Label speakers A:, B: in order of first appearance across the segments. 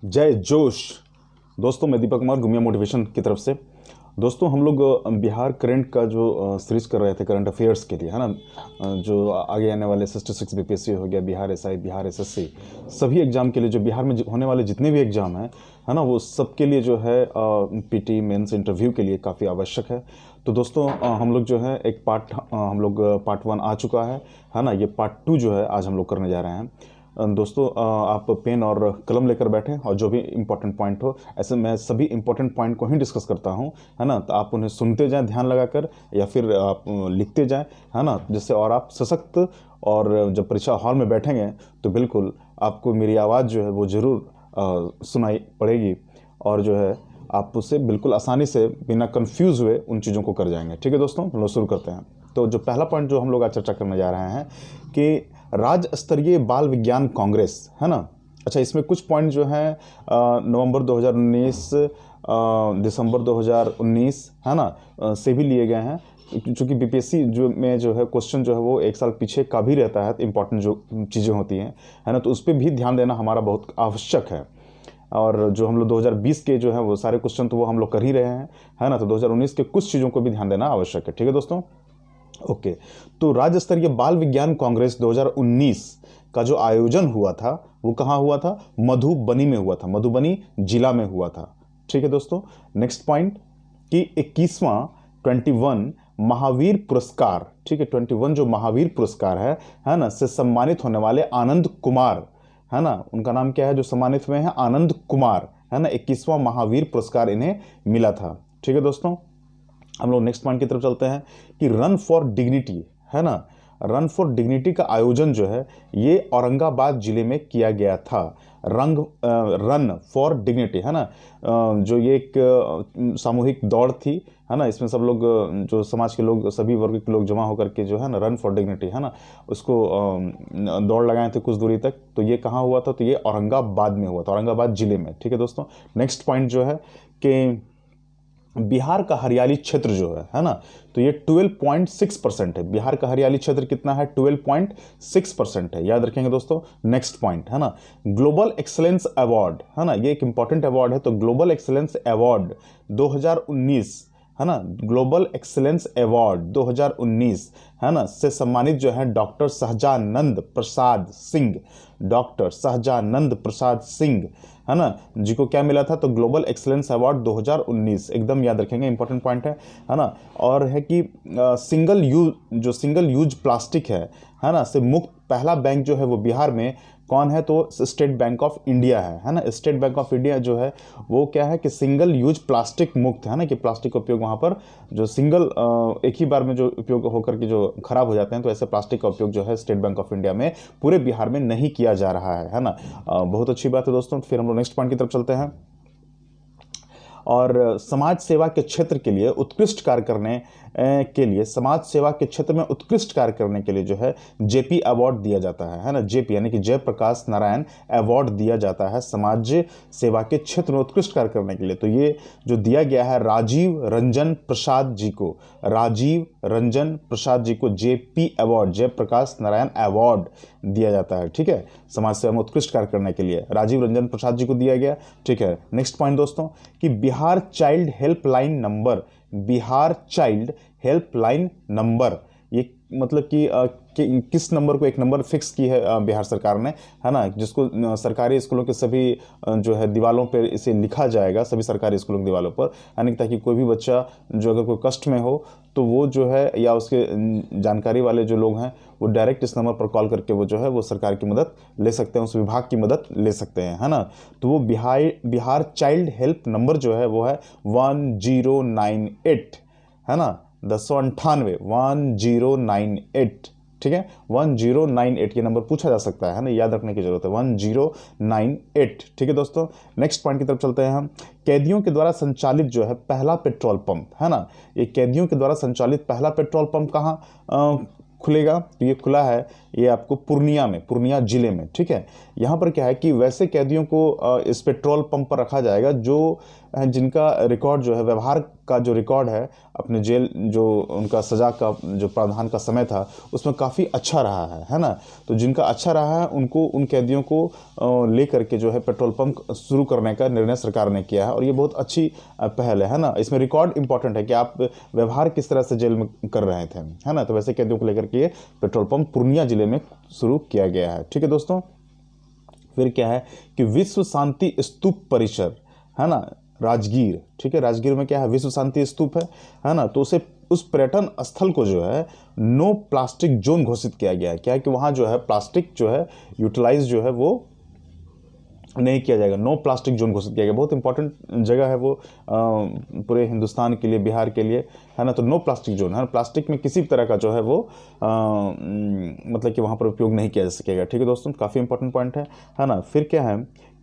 A: जय जोश। दोस्तों मैं दीपक कुमार गुमिया मोटिवेशन की तरफ से। दोस्तों हम लोग बिहार करंट का जो सीरीज कर रहे थे करंट अफेयर्स के लिए, है ना, जो आगे आने वाले 66 बीपीएससी हो गया, बिहार एसआई, बिहार एसएससी, सभी एग्ज़ाम के लिए जो बिहार में होने वाले जितने भी एग्ज़ाम हैं, है ना, वो सब के लिए जो है पीटी मेंस इंटरव्यू के लिए काफ़ी आवश्यक है। तो दोस्तों हम लोग जो है एक हम लोग पार्ट 1 आ चुका है ना। ये पार्ट 2 जो है आज हम लोग करने जा रहे हैं। दोस्तों आप पेन और कलम लेकर बैठें और जो भी इम्पोर्टेंट पॉइंट हो, ऐसे मैं सभी इम्पोर्टेंट पॉइंट को ही डिस्कस करता हूं, है ना, तो आप उन्हें सुनते जाएं ध्यान लगाकर या फिर आप लिखते जाएं, है ना, जिससे और आप सशक्त, और जब परीक्षा हॉल में बैठेंगे तो बिल्कुल आपको मेरी आवाज़ जो है वो ज़रूर सुनाई पड़ेगी, और जो है आप उससे बिल्कुल आसानी से बिना कंफ्यूज हुए उन चीज़ों को कर जाएंगे। ठीक है दोस्तों, हम लोग शुरू करते हैं। तो जो पहला पॉइंट जो हम लोग आज चर्चा करने जा रहे हैं कि राज्य स्तरीय बाल विज्ञान कांग्रेस, है ना। अच्छा, इसमें कुछ पॉइंट जो हैं नवंबर 2019, दिसंबर 2019, है ना, से भी लिए गए हैं, क्योंकि बीपीएससी जो में जो है क्वेश्चन जो है वो एक साल पीछे का भी रहता है, तो इंपॉर्टेंट जो चीज़ें होती हैं, है ना, तो उस पर भी ध्यान देना हमारा बहुत आवश्यक है। और जो हम लोग 2020 के जो है वो सारे क्वेश्चन तो वो हम लोग कर ही रहे हैं, है ना, तो 2019 के कुछ चीज़ों को भी ध्यान देना आवश्यक है। ठीक है दोस्तों, ओके। तो राज्य स्तरीय बाल विज्ञान कांग्रेस 2019 का जो आयोजन हुआ था वो कहाँ हुआ था? मधुबनी में हुआ था, मधुबनी जिला में हुआ था। ठीक है दोस्तों, नेक्स्ट पॉइंट कि 21वां 21 महावीर पुरस्कार, ठीक है, 21 जो महावीर पुरस्कार है ना, से सम्मानित होने वाले आनंद कुमार, है ना, उनका नाम क्या है जो सम्मानित हुए हैं? आनंद कुमार, है ना। 21वां महावीर पुरस्कार इन्हें मिला था। ठीक है दोस्तों, हम लोग नेक्स्ट पॉइंट की तरफ चलते हैं कि रन फॉर डिग्निटी, है ना, रन फॉर डिग्निटी का आयोजन जो है ये औरंगाबाद जिले में किया गया था। रन फॉर डिग्निटी, है ना, जो ये एक सामूहिक दौड़ थी, है ना, इसमें सब लोग जो समाज के लोग, सभी वर्ग के लोग जमा होकर के जो है ना रन फॉर डिग्निटी, है ना, उसको दौड़ लगाए थे कुछ दूरी तक। तो ये कहाँ हुआ था? तो ये औरंगाबाद में हुआ था, औरंगाबाद जिले में। ठीक है दोस्तों, नेक्स्ट पॉइंट जो है कि बिहार का हरियाली क्षेत्र जो है ना, तो ये 12.6% है। बिहार का हरियाली क्षेत्र कितना है? 12.6% है, याद रखेंगे दोस्तों। नेक्स्ट पॉइंट, है ना, ग्लोबल एक्सीलेंस अवार्ड, है ना, ये एक इंपॉर्टेंट अवार्ड है। तो ग्लोबल एक्सीलेंस अवार्ड 2019, है ना, ग्लोबल एक्सीलेंस अवार्ड 2019, है ना, से सम्मानित जो है डॉक्टर सहजानंद प्रसाद सिंह, डॉक्टर सहजानंद प्रसाद सिंह, है ना, जी को क्या मिला था? तो ग्लोबल एक्सीलेंस अवार्ड 2019, एकदम याद रखेंगे, इंपॉर्टेंट पॉइंट है ना। और है कि सिंगल यूज प्लास्टिक है ना, से मुक्त पहला बैंक जो है वो बिहार में कौन है? तो स्टेट बैंक ऑफ इंडिया है ना। स्टेट बैंक ऑफ इंडिया जो है वो क्या है कि सिंगल यूज प्लास्टिक मुक्त, है ना, कि प्लास्टिक का उपयोग वहाँ पर जो सिंगल एक ही बार में जो उपयोग होकर के जो खराब हो जाते हैं, तो ऐसे प्लास्टिक का उपयोग जो है स्टेट बैंक ऑफ इंडिया में पूरे बिहार में नहीं किया जा रहा है ना। बहुत अच्छी बात है दोस्तों। फिर हम लोग नेक्स्ट पॉइंट की तरफ चलते हैं, और समाज सेवा के क्षेत्र के लिए उत्कृष्ट कार्य करने के लिए, समाज सेवा के क्षेत्र में उत्कृष्ट कार्य करने के लिए जो है जेपी अवार्ड दिया जाता है ना। जेपी यानी कि जयप्रकाश नारायण अवार्ड दिया जाता है समाज सेवा के क्षेत्र में उत्कृष्ट कार्य करने के लिए। तो ये जो दिया गया है राजीव रंजन प्रसाद जी को, राजीव रंजन प्रसाद जी को JP award, Jayaprakash Narayan award दिया जाता है। ठीक है, समाज सेवा में उत्कृष्ट कार्य करने के लिए राजीव रंजन प्रसाद जी को दिया गया। ठीक है, नेक्स्ट पॉइंट दोस्तों कि Bihar child helpline number, Bihar child helpline number, ये मतलब कि किस नंबर को एक नंबर फिक्स की है बिहार सरकार ने, है ना, जिसको सरकारी स्कूलों के सभी जो है दीवारों पर इसे लिखा जाएगा, सभी सरकारी स्कूलों की दीवारों पर, यानी ताकि कोई भी बच्चा जो अगर कोई कष्ट में हो तो वो जो है या उसके जानकारी वाले जो लोग हैं वो डायरेक्ट इस नंबर पर कॉल करके वो जो है वो सरकार की मदद ले सकते हैं, उस विभाग की मदद ले सकते हैं, है ना। तो वो बिहार चाइल्ड हेल्प नंबर जो है वो है 1098, है ना, 1098 1098। ठीक है, 1098 ये नंबर पूछा जा सकता है ना, याद रखने की जरूरत है, 1098। ठीक है दोस्तों, नेक्स्ट पॉइंट की तरफ चलते हैं हम। कैदियों के द्वारा संचालित जो है पहला पेट्रोल पंप, है ना, ये कैदियों के द्वारा संचालित पहला पेट्रोल पंप कहाँ खुलेगा? तो ये खुला है, ये आपको पूर्णिया में, पूर्णिया जिले में। ठीक है, यहाँ पर क्या है कि वैसे कैदियों को इस पेट्रोल पंप पर रखा जाएगा जो हैं जिनका रिकॉर्ड जो है, व्यवहार का जो रिकॉर्ड है अपने जेल, जो उनका सज़ा का जो प्रावधान का समय था उसमें काफ़ी अच्छा रहा है ना। तो जिनका अच्छा रहा है उनको, उन कैदियों को लेकर के जो है पेट्रोल पंप शुरू करने का निर्णय सरकार ने किया है, और ये बहुत अच्छी पहल है ना। इसमें रिकॉर्ड इंपॉर्टेंट है कि आप व्यवहार किस तरह से जेल में कर रहे थे, है ना। तो वैसे कैदियों को लेकर के ये पेट्रोल पंप पूर्णिया जिले में शुरू किया गया है। ठीक है दोस्तों, फिर क्या है कि विश्व शांति स्तूप परिसर, है ना, राजगीर। ठीक है, राजगीर में क्या है, विश्व शांति स्तूप है ना। तो उसे, उस पर्यटन स्थल को जो है नो प्लास्टिक जोन घोषित किया गया है। क्या है कि वहाँ जो है प्लास्टिक जो है यूटिलाइज जो है वो नहीं किया जाएगा, नो प्लास्टिक जोन घोषित किया गया। बहुत इंपॉर्टेंट जगह है वो पूरे हिंदुस्तान के लिए, बिहार के लिए, है ना। तो नो प्लास्टिक जोन है, प्लास्टिक में किसी भी तरह का जो है वो मतलब कि वहाँ पर उपयोग नहीं किया जा सकेगा। ठीक है दोस्तों, काफ़ी इंपॉर्टेंट पॉइंट है ना। फिर क्या है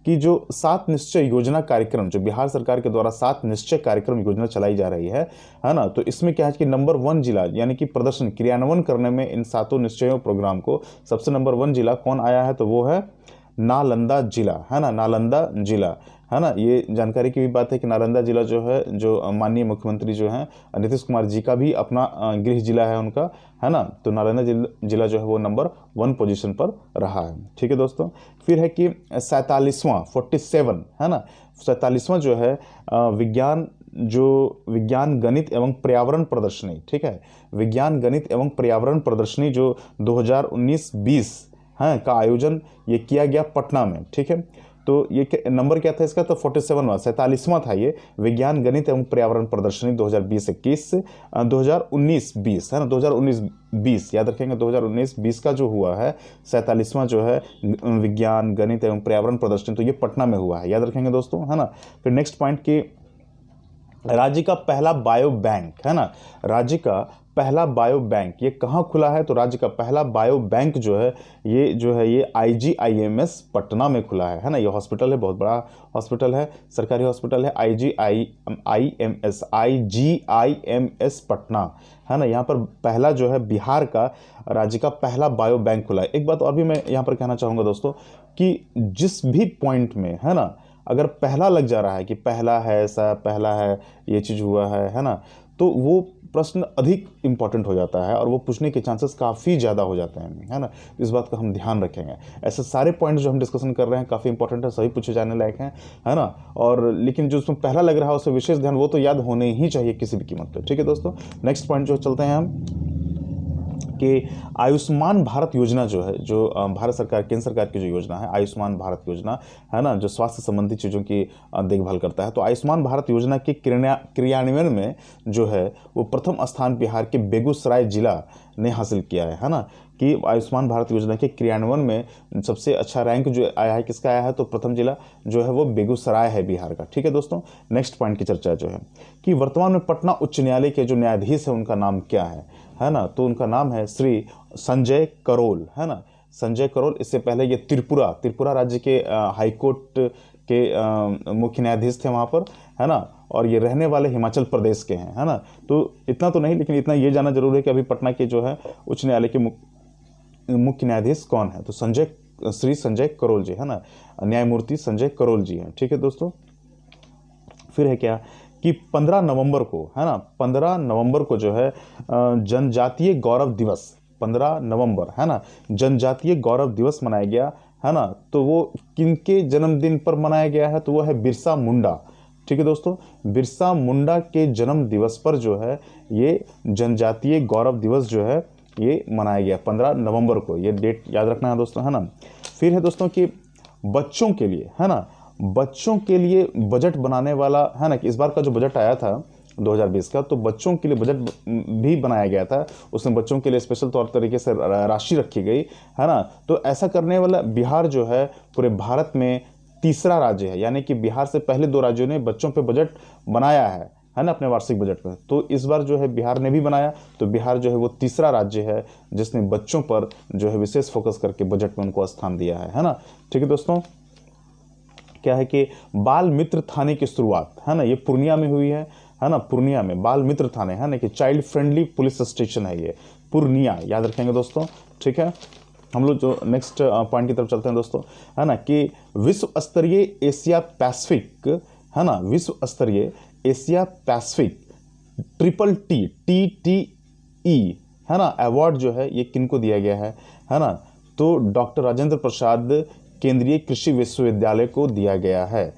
A: कि जो 7 निश्चय योजना कार्यक्रम, जो बिहार सरकार के द्वारा 7 निश्चय कार्यक्रम योजना चलाई जा रही है ना। तो इसमें क्या है कि नंबर 1 जिला, यानी कि प्रदर्शन क्रियान्वयन करने में इन 7 निश्चयों प्रोग्राम को सबसे नंबर 1 जिला कौन आया है, तो वो है नालंदा जिला, है ना, नालंदा जिला, है ना। ये जानकारी की भी बात है कि नालंदा जिला जो है, जो माननीय मुख्यमंत्री जो हैं नीतीश कुमार जी का भी अपना गृह जिला है उनका, है ना। तो नालंदा जिला जो है वो नंबर 1 पोजीशन पर रहा है। ठीक है दोस्तों, फिर है कि 47वां 47, है ना, 47वां जो है विज्ञान गणित एवं पर्यावरण प्रदर्शनी। ठीक है, विज्ञान गणित एवं पर्यावरण प्रदर्शनी जो 2019-20 हाँ का आयोजन ये किया गया पटना में। ठीक है, तो ये नंबर क्या था इसका, तो 47वां 47वां था ये विज्ञान गणित एवं पर्यावरण प्रदर्शनी 2020-21 से 2019-20, है ना, 2019-20 याद रखेंगे। 2019-20 का जो हुआ है 47वां जो है विज्ञान गणित एवं पर्यावरण प्रदर्शनी, तो ये पटना में हुआ है, याद रखेंगे दोस्तों, है ना। फिर नेक्स्ट पॉइंट की राज्य का पहला बायो बैंक, है ना, राज्य का पहला बायो बैंक ये कहाँ खुला है, तो राज्य का पहला बायो बैंक जो है ये IGIMS पटना में खुला है ना। ये हॉस्पिटल है, बहुत बड़ा हॉस्पिटल है, सरकारी हॉस्पिटल है, IGIMS पटना, है ना। यहाँ पर पहला जो है बिहार का राज्य का पहला बायो बैंक खुला है। एक बात और भी मैं यहाँ पर कहना चाहूँगा दोस्तों कि जिस भी पॉइंट में, है ना, अगर पहला लग जा रहा है कि पहला है ऐसा, पहला है ये चीज़ हुआ है ना, तो वो प्रश्न अधिक इम्पॉर्टेंट हो जाता है और वो पूछने के चांसेस काफ़ी ज़्यादा हो जाते हैं, है ना। इस बात का हम ध्यान रखेंगे। ऐसे सारे पॉइंट्स जो हम डिस्कशन कर रहे हैं काफ़ी इंपॉर्टेंट है, सभी पूछे जाने लायक हैं, है ना। और लेकिन जो उसमें पहला लग रहा है उसमें विशेष ध्यान वो तो याद होने ही चाहिए किसी भी कीमत पर। ठीक है दोस्तों, नेक्स्ट पॉइंट जो चलते हैं हम कि आयुष्मान भारत योजना जो है, जो भारत सरकार, केंद्र सरकार की जो योजना है आयुष्मान भारत योजना, है ना, जो स्वास्थ्य संबंधी चीज़ों की देखभाल करता है। तो आयुष्मान भारत योजना के क्रियान्वयन में जो है वो प्रथम स्थान बिहार के बेगूसराय जिला ने हासिल किया है ना। कि आयुष्मान भारत योजना के क्रियान्वयन में सबसे अच्छा रैंक जो आया है, किसका आया है, तो प्रथम जिला जो है वो बेगूसराय है बिहार का। ठीक है दोस्तों, नेक्स्ट पॉइंट की चर्चा जो है कि वर्तमान में पटना उच्च न्यायालय के जो न्यायाधीश है उनका नाम क्या है ना। तो उनका नाम है श्री संजय करोल, है ना, संजय करोल। इससे पहले ये त्रिपुरा राज्य के हाईकोर्ट के मुख्य न्यायाधीश थे वहाँ पर, है ना। और ये रहने वाले हिमाचल प्रदेश के हैं, है ना। तो इतना तो नहीं, लेकिन इतना ये जानना जरूर है कि अभी पटना के जो है उच्च न्यायालय के मुख्य न्यायाधीश कौन है, तो श्री संजय करोल जी, है ना, न्यायमूर्ति संजय करोल जी हैं। ठीक है दोस्तों, फिर है क्या कि 15 नवंबर को, है ना, 15 नवंबर को जो है जनजातीय गौरव दिवस, 15 नवंबर, है ना, जनजातीय गौरव दिवस मनाया गया, है ना। तो वो किनके जन्मदिन पर मनाया गया है, तो वो है बिरसा मुंडा। ठीक है दोस्तों, बिरसा मुंडा के जन्म दिवस पर जो है ये जनजातीय गौरव दिवस जो है ये मनाया गया 15 नवंबर को। ये डेट याद रखना है दोस्तों, है ना। फिर है दोस्तों कि बच्चों के लिए, है ना, बच्चों के लिए बजट बनाने वाला, है ना, कि इस बार का जो बजट आया था 2020 का, तो बच्चों के लिए बजट भी बनाया गया था। उसमें बच्चों के लिए स्पेशल तौर तरीके से राशि रखी गई, है ना। तो ऐसा करने वाला बिहार जो है पूरे भारत में तीसरा राज्य है, यानी कि बिहार से पहले 2 राज्यों ने बच्चों पे बजट बनाया है ना, अपने वार्षिक बजट में। तो इस बार जो है बिहार ने भी बनाया, तो बिहार जो है वो तीसरा राज्य है जिसने बच्चों पर जो है विशेष फोकस करके बजट में उनको स्थान दिया है ना। ठीक है दोस्तों, क्या है कि बाल मित्र थाने की शुरुआत, है ना, ये पूर्णिया में हुई है ना, पूर्णिया में बाल मित्र थाने, है ना, कि चाइल्ड फ्रेंडली पुलिस स्टेशन है ये पूर्णिया, याद रखेंगे दोस्तों। ठीक है, हम लोग जो नेक्स्ट पॉइंट की तरफ चलते हैं दोस्तों, है ना, कि विश्व स्तरीय एशिया पैसिफिक, है ना, विश्व स्तरीय एशिया पैसिफिक TTE है ना अवार्ड जो है ये किनको दिया गया है ना, तो डॉक्टर राजेंद्र प्रसाद केंद्रीय कृषि विश्वविद्यालय को दिया गया है।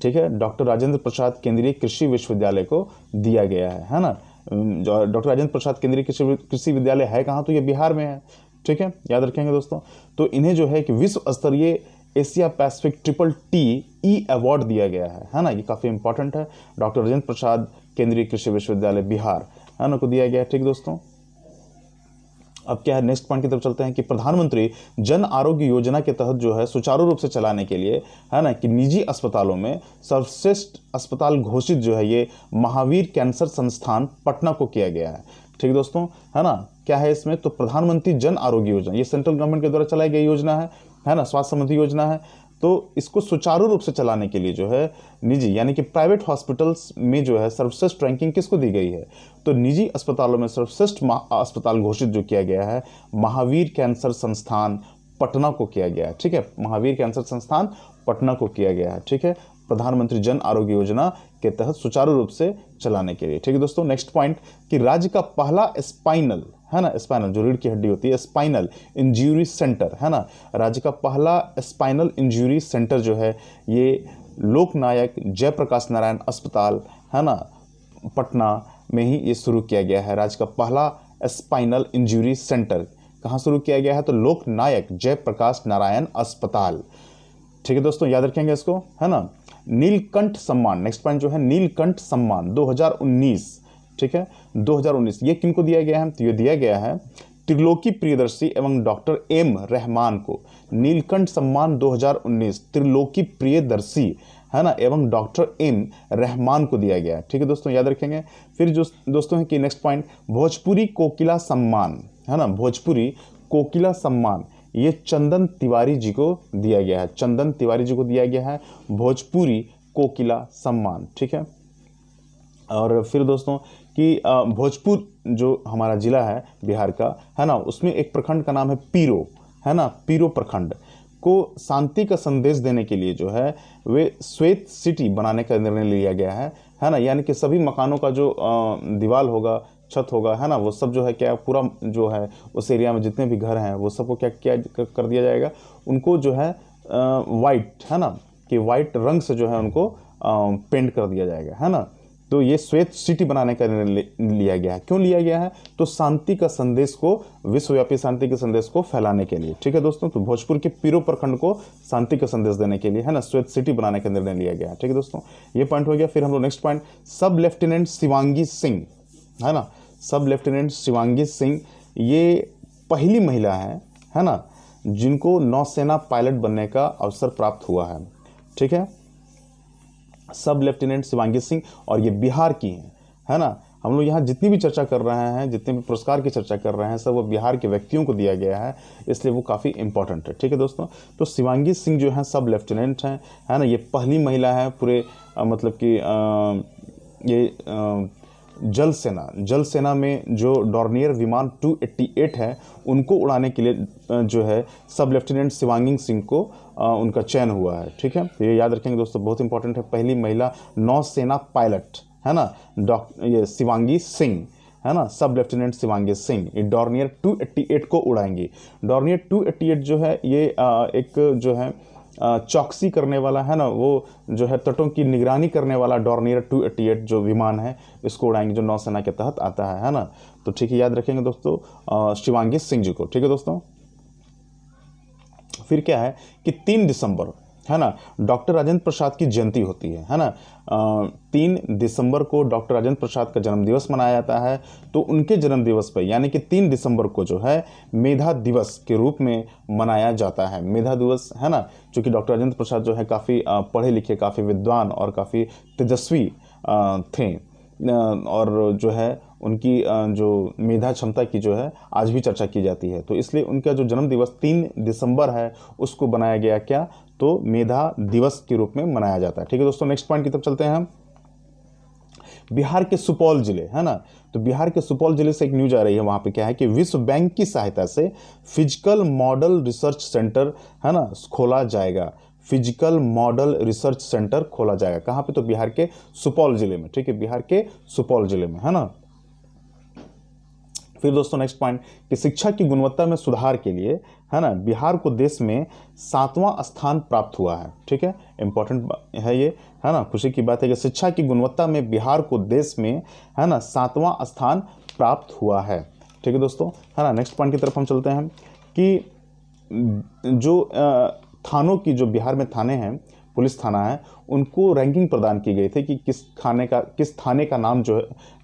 A: ठीक है, डॉक्टर राजेंद्र प्रसाद केंद्रीय कृषि विश्वविद्यालय को दिया गया है ना। डॉक्टर राजेंद्र प्रसाद केंद्रीय कृषि विद्यालय है कहाँ, तो ये बिहार में है। ठीक है, याद रखेंगे दोस्तों। तो इन्हें जो है कि विश्व स्तरीय एशिया पैसिफिक TTE अवार्ड दिया गया है ना, ये काफ़ी इंपॉर्टेंट है। डॉक्टर राजेंद्र प्रसाद केंद्रीय कृषि विश्वविद्यालय बिहार है ना को दिया गया है। ठीक दोस्तों, अब क्या है, नेक्स्ट पॉइंट की तरफ चलते हैं कि प्रधानमंत्री जन आरोग्य योजना के तहत जो है सुचारू रूप से चलाने के लिए है ना कि निजी अस्पतालों में सर्वश्रेष्ठ अस्पताल घोषित जो है ये महावीर कैंसर संस्थान पटना को किया गया है। ठीक दोस्तों, है ना, क्या है इसमें, तो प्रधानमंत्री जन आरोग्य योजना ये सेंट्रल गवर्नमेंट के द्वारा चलाई गई योजना है ना, स्वास्थ्य संबंधी योजना है। तो इसको सुचारू रूप से चलाने के लिए जो है निजी यानी कि प्राइवेट हॉस्पिटल्स में जो है सर्वश्रेष्ठ रैंकिंग किसको दी गई है, तो निजी अस्पतालों में सर्वश्रेष्ठ अस्पताल घोषित जो किया गया है महावीर कैंसर संस्थान पटना को किया गया है। ठीक है, महावीर कैंसर संस्थान पटना को किया गया है। ठीक है, प्रधानमंत्री जन आरोग्य योजना के तहत सुचारू रूप से चलाने के लिए। ठीक है दोस्तों, नेक्स्ट पॉइंट कि राज्य का पहला स्पाइनल है ना, स्पाइनल जो रीढ़ की हड्डी होती है, स्पाइनल इंजरी सेंटर है ना, राज्य का पहला स्पाइनल इंजरी सेंटर जो है ये लोकनायक जयप्रकाश नारायण अस्पताल है ना पटना में ही ये शुरू किया गया है। राज्य का पहला स्पाइनल इंजरी सेंटर कहाँ शुरू किया गया है, तो लोकनायक जयप्रकाश नारायण अस्पताल। ठीक है दोस्तों, याद रखेंगे इसको है ना। नीलकंठ सम्मान, नेक्स्ट पॉइंट जो है नीलकंठ सम्मान 2019। ठीक है, 2019 ये किनको दिया गया है, तो ये दिया गया है त्रिलोकी प्रियदर्शी एवं डॉक्टर एम रहमान को। नीलकंठ सम्मान 2019 त्रिलोकी प्रियदर्शी है ना एवं डॉक्टर एम रहमान को दिया गया है। ठीक है दोस्तों, याद रखेंगे। फिर जो दोस्तों है कि नेक्स्ट पॉइंट भोजपुरी कोकिला सम्मान है ना, भोजपुरी कोकिला सम्मान ये चंदन तिवारी जी को दिया गया है। चंदन तिवारी जी को दिया गया है भोजपुरी कोकिला सम्मान। ठीक है, और फिर दोस्तों कि भोजपुर जो हमारा ज़िला है बिहार का है ना, उसमें एक प्रखंड का नाम है पीरो है ना, पीरो प्रखंड को शांति का संदेश देने के लिए जो है वे श्वेत सिटी बनाने का निर्णय लिया गया है ना, यानी कि सभी मकानों का जो दीवार होगा, छत होगा है ना, वो सब जो है क्या पूरा जो है उस एरिया में जितने भी घर हैं वो सबको क्या क्या कर दिया जाएगा, उनको जो है वाइट है ना कि वाइट रंग से जो है उनको पेंट कर दिया जाएगा है ना। तो ये श्वेत सिटी बनाने का निर्णय लिया गया है। क्यों लिया गया है, तो शांति का संदेश को, विश्वव्यापी शांति के संदेश को फैलाने के लिए। ठीक है दोस्तों, तो भोजपुर के पीरो प्रखंड को शांति का संदेश देने के लिए है ना श्वेत सिटी बनाने का निर्णय लिया गया है। ठीक है दोस्तों, ये पॉइंट हो गया। फिर हम लोग नेक्स्ट पॉइंट सब लेफ्टिनेंट शिवांगी सिंह है ना, सब लेफ्टिनेंट शिवांगी सिंह ये पहली महिला है ना जिनको नौसेना पायलट बनने का अवसर प्राप्त हुआ है। ठीक है, सब लेफ्टिनेंट शिवांगी सिंह, और ये बिहार की हैं है ना। हम लोग यहाँ जितनी भी चर्चा कर रहे हैं, जितने भी पुरस्कार की चर्चा कर रहे हैं, सब वो बिहार के व्यक्तियों को दिया गया है, इसलिए वो काफ़ी इंपॉर्टेंट है। ठीक है दोस्तों, तो शिवांगी सिंह जो है सब लेफ्टिनेंट हैं है ना, ये पहली महिला है पूरे मतलब कि ये जल सेना में जो डॉर्नियर विमान 288 है उनको उड़ाने के लिए जो है सब लेफ्टिनेंट शिवांगी सिंह को उनका चयन हुआ है। ठीक है, ये याद रखेंगे दोस्तों, बहुत इंपॉर्टेंट है। पहली महिला नौसेना पायलट है ना ये शिवांगी सिंह है ना, सब लेफ्टिनेंट शिवांगी सिंह ये डॉर्नियर 288 को उड़ाएंगी। डॉर्नियर 288 जो है ये एक जो है चौकसी करने वाला है ना, वो जो है तटों की निगरानी करने वाला डॉर्नियर 288 जो विमान है इसको उड़ाएंगे, जो नौसेना के तहत आता है ना। तो ठीक है, याद रखेंगे दोस्तों शिवांगी सिंह जी को। ठीक है दोस्तों, फिर क्या है कि 3 दिसंबर है ना डॉक्टर राजेंद्र प्रसाद की जयंती होती है ना। 3 दिसंबर को डॉक्टर राजेंद्र प्रसाद का जन्मदिवस मनाया जाता है। तो उनके जन्मदिवस पर यानी कि 3 दिसंबर को जो है मेधा दिवस के रूप में मनाया जाता है। मेधा दिवस है ना, क्योंकि डॉक्टर राजेंद्र प्रसाद जो है काफ़ी पढ़े लिखे, काफ़ी विद्वान और काफ़ी तेजस्वी थे, और जो है उनकी जो मेधा क्षमता की जो है आज भी चर्चा की जाती है। तो इसलिए उनका जो जन्म दिवस 3 दिसंबर है उसको बनाया गया क्या, तो मेधा दिवस के रूप में मनाया जाता है। ठीक है दोस्तों, नेक्स्ट पॉइंट की तरफ चलते हैं हम। बिहार के सुपौल जिले है ना, तो बिहार के सुपौल जिले से एक न्यूज आ रही है, वहाँ पे क्या है कि विश्व बैंक की सहायता से फिजिकल मॉडल रिसर्च सेंटर है ना खोला जाएगा। फिजिकल मॉडल रिसर्च सेंटर खोला जाएगा। कहाँ पे? तो बिहार के सुपौल जिले में, ठीक है, बिहार के सुपौल जिले में, है ना। फिर दोस्तों नेक्स्ट पॉइंट कि शिक्षा की गुणवत्ता में सुधार के लिए, है ना, बिहार को देश में 7वां स्थान प्राप्त हुआ है, ठीक है, इंपॉर्टेंट है ये, है ना, खुशी की बात है कि शिक्षा की गुणवत्ता में बिहार को देश में, है ना, 7वां स्थान प्राप्त हुआ है, ठीक है दोस्तों, है ना। नेक्स्ट पॉइंट की तरफ हम चलते हैं कि जो थानों की, जो बिहार में थाने हैं, पुलिस थाना है, उनको रैंकिंग प्रदान की गई थी कि किस थाने का नाम जो है,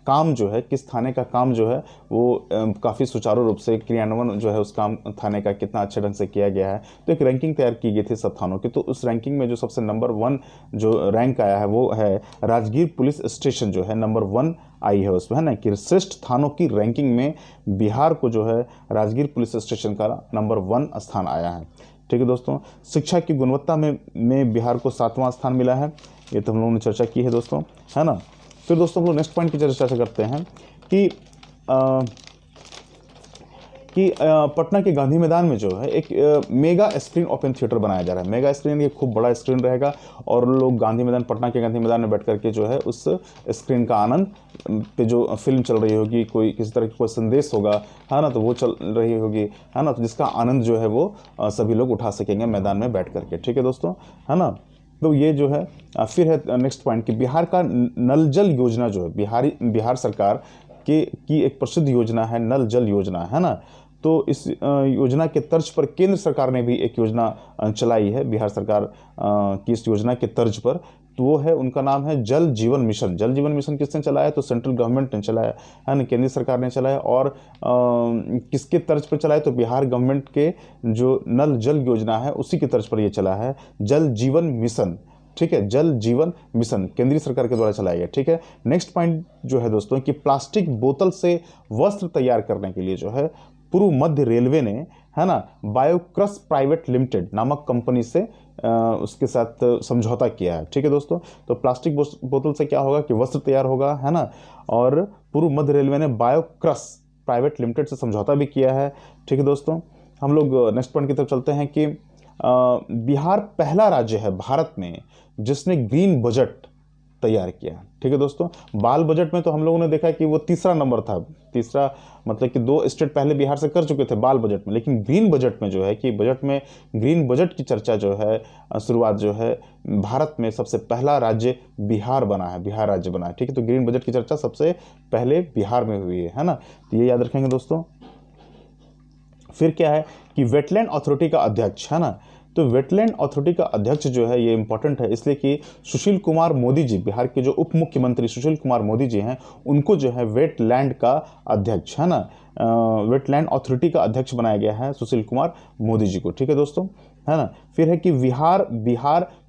A: काम जो है, किस थाने का काम जो है वो काफ़ी सुचारू रूप से क्रियान्वयन जो है उस काम थाने का कितना अच्छे ढंग से किया गया है। तो एक रैंकिंग तैयार की गई थी सब थानों की। तो उस रैंकिंग में जो सबसे नंबर 1 जो रैंक आया है वो है राजगीर पुलिस स्टेशन, जो है नंबर 1 आई है उसमें, है ना, कि श्रेष्ठ थानों की रैंकिंग में बिहार को जो है राजगीर पुलिस स्टेशन का नंबर 1 स्थान आया है, ठीक है दोस्तों। शिक्षा की गुणवत्ता में बिहार को 7वां स्थान मिला है, ये तो हम लोगों ने चर्चा की है दोस्तों, है ना। फिर दोस्तों हम लोग नेक्स्ट पॉइंट की चर्चा करते हैं कि पटना के गांधी मैदान में जो है एक मेगा स्क्रीन ओपन थिएटर बनाया जा रहा है। मेगा स्क्रीन, ये खूब बड़ा स्क्रीन रहेगा और लोग पटना के गांधी मैदान में बैठ करके जो है उस स्क्रीन का आनंद पे जो फिल्म चल रही होगी, कोई किसी तरह का कोई संदेश होगा, है ना, तो वो चल रही होगी, है ना, तो जिसका आनंद जो है वो सभी लोग उठा सकेंगे मैदान में बैठ करके, ठीक है दोस्तों, है ना। तो ये जो है फिर है नेक्स्ट पॉइंट कि बिहार का नल जल योजना जो है बिहार सरकार की एक प्रसिद्ध योजना है, नल जल योजना, है ना। तो इस योजना के तर्ज पर केंद्र सरकार ने भी एक योजना चलाई है बिहार सरकार की इस योजना के तर्ज पर। तो वो है, उनका नाम है जल जीवन मिशन। जल जीवन मिशन किसने चलाया? तो सेंट्रल गवर्नमेंट ने चलाया, है ना, केंद्र सरकार ने चलाया। और किसके तर्ज पर चलाया? तो बिहार गवर्नमेंट के जो नल जल योजना है उसी के तर्ज पर ये चला है, जल जीवन मिशन, ठीक है, जल जीवन मिशन केंद्रीय सरकार के द्वारा चलाया गया, ठीक है। नेक्स्ट पॉइंट जो है दोस्तों कि प्लास्टिक बोतल से वस्त्र तैयार करने के लिए जो है पूर्व मध्य रेलवे ने, है ना, बायोक्रस प्राइवेट लिमिटेड नामक कंपनी से उसके साथ समझौता किया है, ठीक है दोस्तों। तो प्लास्टिक बोतल से क्या होगा कि वस्त्र तैयार होगा, है ना, और पूर्व मध्य रेलवे ने बायोक्रस प्राइवेट लिमिटेड से समझौता भी किया है, ठीक है दोस्तों। हम लोग नेक्स्ट पॉइंट की तरफ चलते हैं कि बिहार पहला राज्य है भारत में जिसने ग्रीन बजट तैयार किया, ठीक है दोस्तों। बाल बजट में तो हम लोगों ने देखा कि वो तीसरा नंबर था, तीसरा मतलब कि 2 स्टेट पहले बिहार से कर चुके थे बाल बजट में, लेकिन ग्रीन बजट में जो है कि बजट में ग्रीन बजट की चर्चा जो है, शुरुआत जो है भारत में सबसे पहला राज्य बिहार बना है, बिहार राज्य बना है, ठीक है। तो ग्रीन बजट की चर्चा सबसे पहले बिहार में हुई है ना, तो ये याद रखेंगे दोस्तों। फिर क्या है कि वेटलैंड अथॉरिटी का अध्यक्ष, है ना, तो वेटलैंड अथॉरिटी का अध्यक्ष जो है ये इंपॉर्टेंट है इसलिए कि सुशील कुमार मोदी जी, बिहार के जो उप मुख्यमंत्री सुशील कुमार मोदी जी हैं, उनको जो है वेटलैंड का अध्यक्ष, है ना, वेटलैंड अथॉरिटी का अध्यक्ष बनाया गया है सुशील कुमार मोदी जी को, ठीक है दोस्तों, है ना। फिर है कि बिहार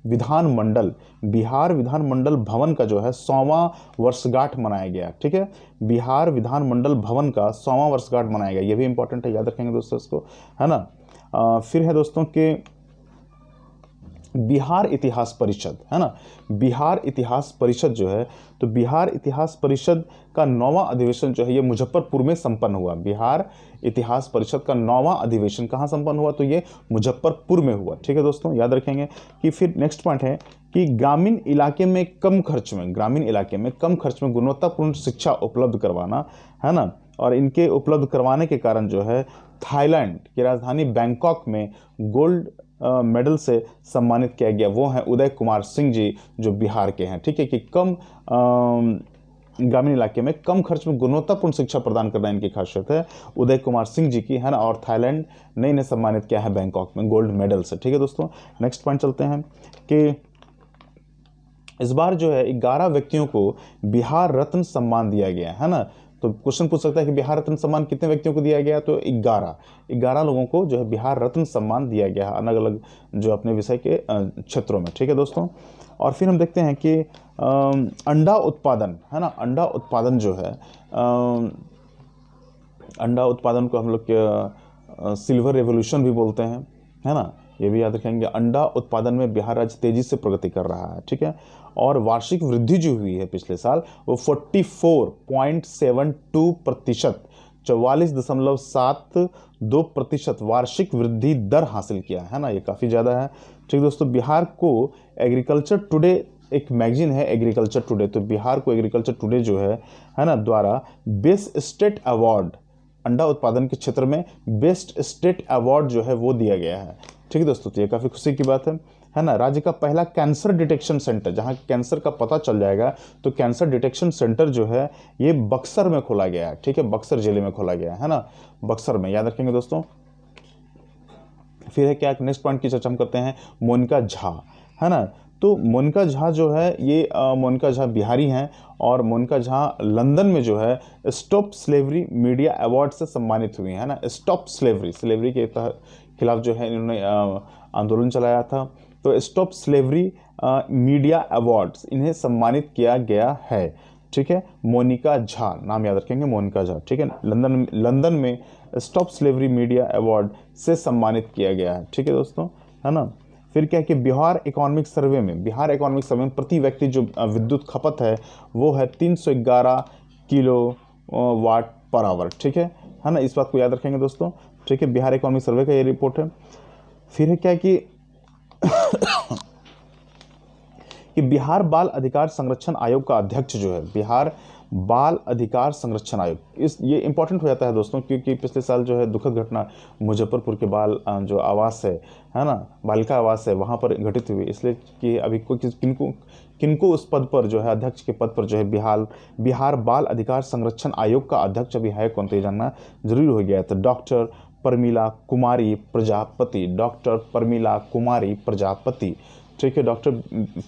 A: विधानमंडल भवन का जो है 100वां वर्षगांठ मनाया गया, ठीक है, बिहार विधानमंडल भवन का 100वां वर्षगांठ मनाया गया, ये भी इंपॉर्टेंट है, याद रखेंगे दोस्तों इसको, है ना। फिर है दोस्तों कि बिहार इतिहास परिषद, है ना, बिहार इतिहास परिषद जो है, तो बिहार इतिहास परिषद का 9वां अधिवेशन जो है ये मुजफ्फरपुर में संपन्न हुआ। बिहार इतिहास परिषद का 9वां अधिवेशन कहाँ संपन्न हुआ? तो ये मुजफ्फरपुर में हुआ, ठीक है दोस्तों, याद रखेंगे। कि फिर नेक्स्ट पॉइंट है कि ग्रामीण इलाके में कम खर्च में गुणवत्तापूर्ण शिक्षा उपलब्ध करवाना, है ना, और इनके उपलब्ध करवाने के कारण जो है थाईलैंड की राजधानी बैंकॉक में गोल्ड मेडल से सम्मानित किया गया, वो हैं उदय कुमार सिंह जी जो बिहार के हैं, ठीक है, कि कम ग्रामीण इलाके में कम खर्च में गुणवत्तापूर्ण शिक्षा प्रदान करना इनकी खासियत है, उदय कुमार सिंह जी की, है ना, और थाईलैंड ने इन्हें सम्मानित किया है बैंकॉक में गोल्ड मेडल से, ठीक है दोस्तों। नेक्स्ट पॉइंट चलते हैं कि इस बार जो है 11 व्यक्तियों को बिहार रत्न सम्मान दिया गया है ना। तो क्वेश्चन पूछ सकता है कि बिहार रत्न सम्मान कितने व्यक्तियों को दिया गया? तो 11 लोगों को जो है बिहार रत्न सम्मान दिया गया है, अलग अलग जो अपने विषय के क्षेत्रों में, ठीक है दोस्तों। और फिर हम देखते हैं कि अंडा उत्पादन, है ना, अंडा उत्पादन जो है, अंडा उत्पादन को हम लोग सिल्वर रेवोल्यूशन भी बोलते हैं, है ना, ये भी याद रखेंगे। अंडा उत्पादन में बिहार राज्य तेजी से प्रगति कर रहा है, ठीक है, और वार्षिक वृद्धि जो हुई है पिछले साल वो 44.72% 44.72% वार्षिक वृद्धि दर हासिल किया है ना, ये काफ़ी ज़्यादा है। ठीक दोस्तों, बिहार को एग्रीकल्चर टुडे, एक मैगजीन है एग्रीकल्चर टुडे, तो बिहार को एग्रीकल्चर टुडे जो है ना, द्वारा बेस्ट स्टेट अवार्ड, अंडा उत्पादन के क्षेत्र में बेस्ट स्टेट अवार्ड जो है वो दिया गया है। ठीक है दोस्तों, तो ये काफ़ी खुशी की बात है ना। राज्य का पहला कैंसर डिटेक्शन सेंटर, जहां कैंसर का पता चल जाएगा, तो कैंसर डिटेक्शन सेंटर जो है ये बक्सर में खोला गया है। ठीक है, बक्सर जिले में खोला गया है ना, बक्सर में, याद रखेंगे दोस्तों। फिर है क्या, नेक्स्ट पॉइंट की चर्चा हम करते हैं, मोनिका झा, है ना। तो मोनिका झा जो है ये मोनिका झा बिहारी हैं, और मोनिका झा लंदन में जो है स्टॉप स्लेवरी मीडिया अवार्ड से सम्मानित हुई है ना। स्टॉप स्लेवरी के खिलाफ जो है इन्होंने आंदोलन चलाया था, तो स्टॉप स्लेवरी मीडिया अवार्ड्स इन्हें सम्मानित किया गया है। ठीक है, मोनिका झा नाम याद रखेंगे, मोनिका झा। ठीक है, लंदन में स्टॉप स्लेवरी मीडिया अवार्ड से सम्मानित किया गया है। ठीक है दोस्तों, है ना। फिर क्या है कि बिहार इकोनॉमिक सर्वे में प्रति व्यक्ति जो विद्युत खपत है वो है 311 किलो वाट पर आवर। ठीक है ना, इस बात को याद रखेंगे दोस्तों। ठीक है, बिहार इकोनॉमिक सर्वे का ये रिपोर्ट है। फिर है क्या कि बिहार बाल अधिकार संरक्षण आयोग का अध्यक्ष जो है, बिहार बाल अधिकार संरक्षण आयोग, ये इंपॉर्टेंट हो जाता है दोस्तों, क्योंकि पिछले साल जो है दुखद घटना मुजफ्फरपुर के बाल जो आवास है ना, बालिका आवास है, वहाँ पर घटित हुई, इसलिए कि अभी कोई किनको उस पद पर जो है, अध्यक्ष के पद पर जो है, बिहार बाल अधिकार संरक्षण आयोग का अध्यक्ष अभी है कौन, तो ये जानना जरूरी हो गया है। तो डॉक्टर प्रमिला कुमारी प्रजापति। ठीक है, डॉक्टर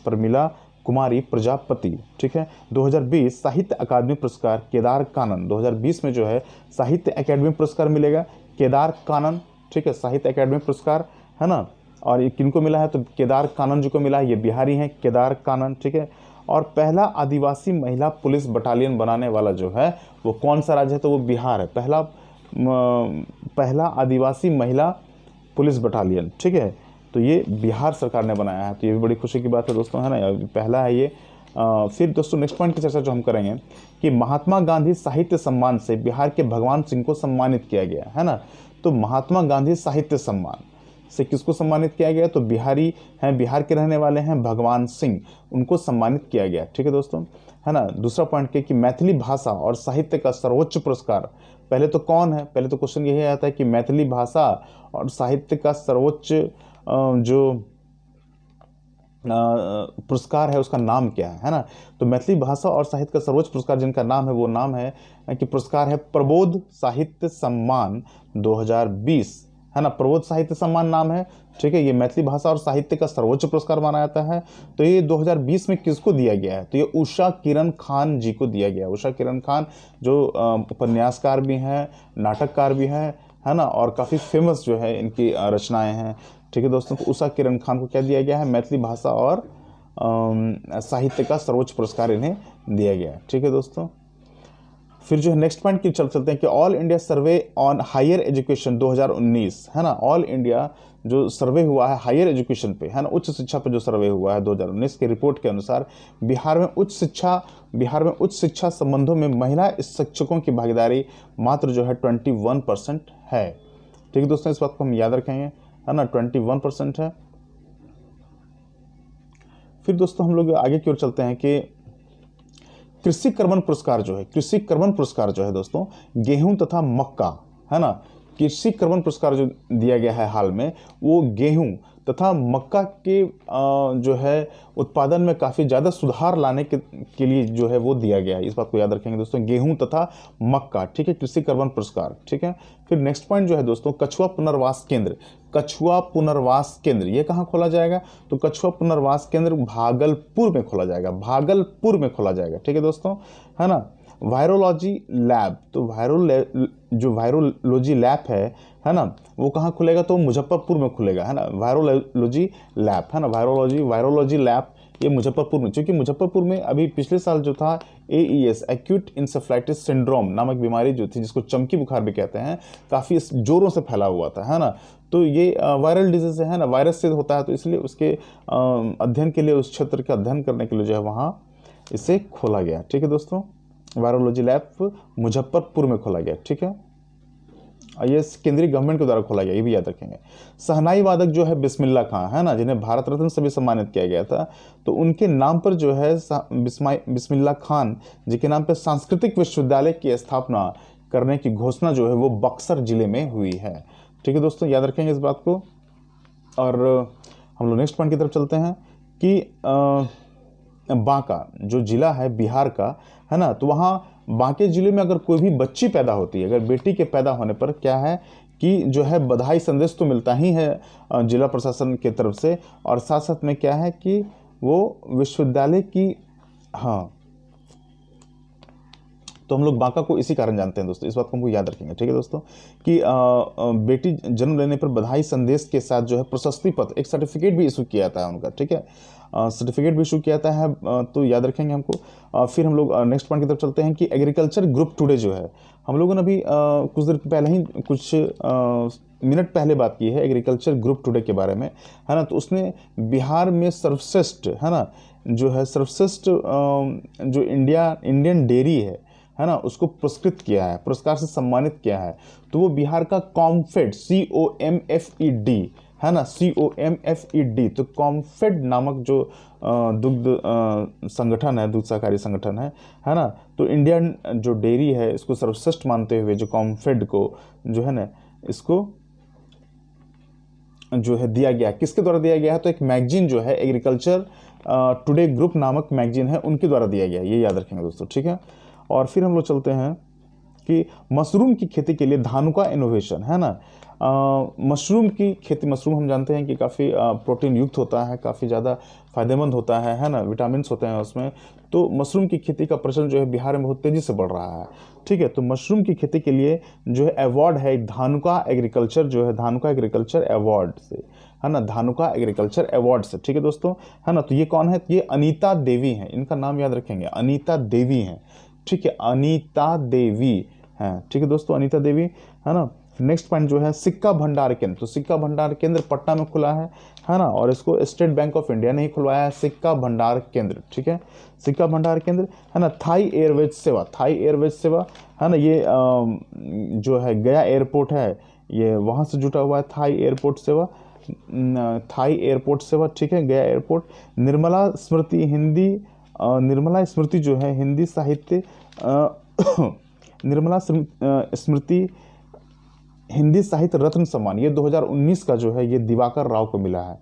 A: प्रमिला कुमारी प्रजापति। ठीक है, 2020 साहित्य अकादमी पुरस्कार केदार कानन, 2020 में जो है साहित्य अकादमी पुरस्कार मिलेगा केदार कानन। ठीक है, साहित्य अकादमी पुरस्कार, है ना। और ये किनको मिला है, तो केदार कानन जी को मिला है, ये बिहारी हैं केदार कानन। ठीक है, और पहला आदिवासी महिला पुलिस बटालियन बनाने वाला जो है वो कौन सा राज्य है, तो वो बिहार है, पहला आदिवासी महिला पुलिस बटालियन। ठीक है, तो ये बिहार सरकार ने बनाया है, तो ये भी बड़ी खुशी की बात है दोस्तों, है ना, पहला है ये। फिर दोस्तों नेक्स्ट पॉइंट की चर्चा जो हम करेंगे कि महात्मा गांधी साहित्य सम्मान से बिहार के भगवान सिंह को सम्मानित किया गया, है ना। तो महात्मा गांधी साहित्य सम्मान से किसको सम्मानित किया गया, तो बिहारी हैं, बिहार के रहने वाले हैं भगवान सिंह, उनको सम्मानित किया गया। ठीक है दोस्तों, है ना। दूसरा पॉइंट कि मैथिली भाषा और साहित्य का सर्वोच्च पुरस्कार पहले तो कौन है, पहले तो क्वेश्चन यही आता है कि मैथिली भाषा और साहित्य का सर्वोच्च जो पुरस्कार है उसका नाम क्या है ना। तो मैथिली भाषा और साहित्य का सर्वोच्च पुरस्कार जिनका नाम है वो नाम है कि पुरस्कार है प्रबोध साहित्य सम्मान 2020, है ना, प्रबोध साहित्य सम्मान नाम है। ठीक है, ये मैथिली भाषा और साहित्य का सर्वोच्च पुरस्कार माना जाता है। तो ये 2020 में किसको दिया गया है, तो ये उषा किरण खान जी को दिया गया। उषा किरण खान जो उपन्यासकार भी हैं, नाटककार भी हैं, है ना, और काफ़ी फेमस जो है इनकी रचनाएं हैं। ठीक है दोस्तों, तो उषा किरण खान को क्या दिया गया है, मैथिली भाषा और साहित्य का सर्वोच्च पुरस्कार इन्हें दिया गया है। ठीक है दोस्तों, फिर जो है नेक्स्ट पॉइंट की चल सकते हैं कि all India survey on higher education 2019, है ना, ऑल इंडिया जो सर्वे हुआ है हायर एजुकेशन पे, है ना, उच्च शिक्षा पे जो सर्वे हुआ है 2019 के रिपोर्ट के अनुसार बिहार में उच्च शिक्षा संबंधों में महिला शिक्षकों की भागीदारी मात्र जो है 21% है। ठीक है दोस्तों, इस बात को हम याद रखेंगे, है ना, 21% है। फिर दोस्तों हम लोग आगे की ओर चलते हैं कि कृषि कर्मण पुरस्कार जो है दोस्तों गेहूं तथा मक्का, है ना, कृषि कर्मण पुरस्कार जो दिया गया है हाल में वो गेहूं तथा मक्का के जो है उत्पादन में काफ़ी ज़्यादा सुधार लाने के लिए जो है वो दिया गया है। इस बात को याद रखेंगे दोस्तों, गेहूं तथा मक्का। ठीक है, कृषि कर्मण पुरस्कार। ठीक है, फिर नेक्स्ट पॉइंट जो है दोस्तों कछुआ पुनर्वास केंद्र ये कहाँ खोला जाएगा, तो कछुआ पुनर्वास केंद्र भागलपुर में खोला जाएगा। ठीक है दोस्तों, है ना। वायरोलॉजी लैब, तो वायरोलॉजी लैब है ना, वो कहाँ खुलेगा, तो मुजफ्फरपुर में खुलेगा, है ना, वायरोलॉजी लैब, है ना, वायरोलॉजी लैब ये मुजफ्फरपुर में, क्योंकि मुजफ्फरपुर में अभी पिछले साल जो था AES एक्यूट इंसेफ्लाइटिस सिंड्रोम नामक बीमारी जो थी, जिसको चमकी बुखार भी कहते हैं, काफ़ी जोरों से फैला हुआ था, है ना। तो ये वायरल डिजीज है ना, वायरस से होता है, तो इसलिए उसके अध्ययन के लिए, उस क्षेत्र का अध्ययन करने के लिए जो है वहाँ इसे खोला गया। ठीक है दोस्तों, वायरोलॉजी लैब मुजफ्फरपुर में खोला गया। ठीक है, ये केंद्रीय गवर्नमेंट के द्वारा खोला गया, ये भी याद रखेंगे। शहनाई वादक जो है बिस्मिल्लाह खां है ना, जिन्हें भारत रत्न से भी सम्मानित किया गया था, तो उनके नाम पर जो है बिस्मिल्लाह खान जी के नाम पर सांस्कृतिक विश्वविद्यालय की स्थापना करने की घोषणा जो है वो बक्सर जिले में हुई है। ठीक है दोस्तों, याद रखेंगे इस बात को। और हम लोग नेक्स्ट पॉइंट की तरफ चलते हैं कि बांका जो जिला है बिहार का है ना, तो वहाँ बांके जिले में अगर कोई भी बच्ची पैदा होती है, अगर बेटी के पैदा होने पर क्या है कि जो है बधाई संदेश तो मिलता ही है जिला प्रशासन की तरफ से, और साथ साथ में क्या है कि वो विश्वविद्यालय की, हाँ, तो हम लोग बांका को इसी कारण जानते हैं दोस्तों, इस बात को हमको याद रखेंगे। ठीक है दोस्तों, कि बेटी जन्म लेने पर बधाई संदेश के साथ जो है प्रशस्ति पत्र, एक सर्टिफिकेट भी इशू किया जाता है उनका। ठीक है, सर्टिफिकेट भी इशू किया जाता है, तो याद रखेंगे हमको। फिर हम लोग नेक्स्ट पॉइंट की तरफ चलते हैं कि एग्रीकल्चर ग्रुप टुडे जो है, हम लोगों ने अभी कुछ देर पहले ही, कुछ मिनट पहले बात की है एग्रीकल्चर ग्रुप टुडे के बारे में, है ना। तो उसने बिहार में सर्वश्रेष्ठ, है ना, जो है सर्वश्रेष्ठ जो इंडियन डेयरी है ना, उसको पुरस्कृत किया है, पुरस्कार से सम्मानित किया है। तो वो बिहार का कॉम्फेड, COMFED है ना, COMFED, तो कॉम्फेड नामक जो दुग्ध संगठन है, दूध सहकारी संगठन है ना, तो इंडियन जो डेयरी है इसको सर्वश्रेष्ठ मानते हुए जो कॉम्फेड को जो है ना, इसको जो है दिया गया, किसके द्वारा दिया गया है, तो एक मैगजीन जो है एग्रीकल्चर टुडे ग्रुप नामक मैगजीन है, उनके द्वारा दिया गया, ये याद रखेंगे दोस्तों। ठीक है, और फिर हम लोग चलते हैं कि मशरूम की खेती के लिए धानुका इनोवेशन, है ना। मशरूम की खेती, मशरूम हम जानते हैं कि काफ़ी प्रोटीन युक्त होता है, काफ़ी ज़्यादा फायदेमंद होता है ना, विटामिन्स होते हैं उसमें। तो मशरूम की खेती का प्रचलन जो है बिहार में बहुत तेज़ी से बढ़ रहा है। ठीक है, तो मशरूम की खेती के लिए जो है अवार्ड है धानुका एग्रीकल्चर, जो है धानुका एग्रीकल्चर अवार्ड से, है ना, धानुका एग्रीकल्चर अवार्ड से। ठीक है दोस्तों, है ना। तो ये कौन है, ये अनीता देवी हैं, इनका नाम याद रखेंगे, अनीता देवी हैं। ठीक है, अनीता देवी हैं। ठीक है दोस्तों, अनीता देवी, है ना। नेक्स्ट पॉइंट जो है सिक्का भंडार केंद्र, तो सिक्का भंडार केंद्र पटना में खुला है ना, और इसको स्टेट बैंक ऑफ इंडिया ने ही खुलवाया है, सिक्का भंडार केंद्र। ठीक है, सिक्का भंडार केंद्र, है ना। थाई एयरवेज सेवा, थाई एयरवेज सेवा, है ना, ये जो है गया एयरपोर्ट है, ये वहाँ से जुटा हुआ है, थाई एयरपोर्ट सेवा, थाई एयरपोर्ट सेवा। ठीक है, गया एयरपोर्ट। निर्मला स्मृति हिंदी, निर्मला स्मृति जो है हिंदी साहित्य निर्मला स्मृति हिंदी साहित्य रत्न सम्मान, ये 2019 का जो है ये दिवाकर राव को मिला है।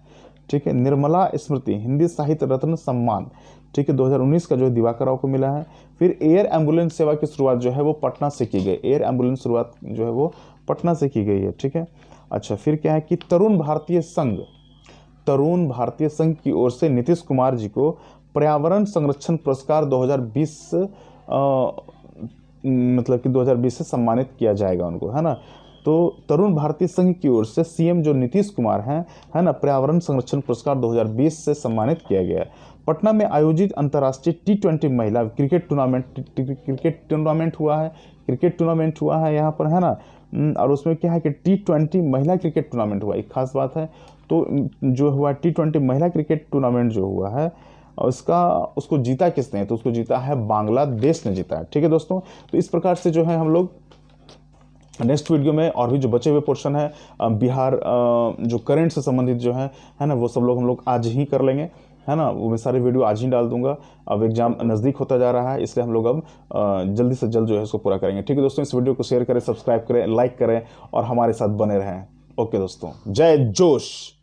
A: ठीक है, निर्मला स्मृति हिंदी साहित्य रत्न सम्मान, ठीक है, 2019 का जो है दिवाकर राव को मिला है। फिर एयर एम्बुलेंस सेवा की शुरुआत जो है वो पटना से की गई, एयर एम्बुलेंस शुरुआत जो है वो पटना से की गई है। ठीक है, अच्छा, फिर क्या है कि तरुण भारतीय संघ की ओर से नीतीश कुमार जी को पर्यावरण संरक्षण पुरस्कार 2020 मतलब कि 2020 से सम्मानित किया जाएगा उनको, है ना। तो तरुण भारतीय संघ की ओर से सीएम जो नीतीश कुमार हैं, है ना, पर्यावरण संरक्षण पुरस्कार 2020 से सम्मानित किया गया है। पटना में आयोजित अंतर्राष्ट्रीय T20 महिला क्रिकेट टूर्नामेंट हुआ है यहाँ पर, है ना। और उसमें क्या है कि T20 महिला क्रिकेट टूर्नामेंट हुआ, एक खास बात है। तो जो हुआ T20 महिला क्रिकेट टूर्नामेंट जो हुआ है उसको जीता किसने, तो उसको जीता है बांग्लादेश ने जीता है। ठीक है दोस्तों, तो इस प्रकार से जो है हम लोग नेक्स्ट वीडियो में और भी जो बचे हुए पोर्शन है बिहार जो करंट से संबंधित जो है ना, वो सब लोग हम लोग आज ही कर लेंगे, है ना। वो मैं सारे वीडियो आज ही डाल दूंगा। अब एग्जाम नज़दीक होता जा रहा है, इसलिए हम लोग अब जल्दी से जल्द जो है इसको पूरा करेंगे। ठीक है दोस्तों, इस वीडियो को शेयर करें, सब्सक्राइब करें, लाइक करें और हमारे साथ बने रहें। ओके दोस्तों, जय जोश।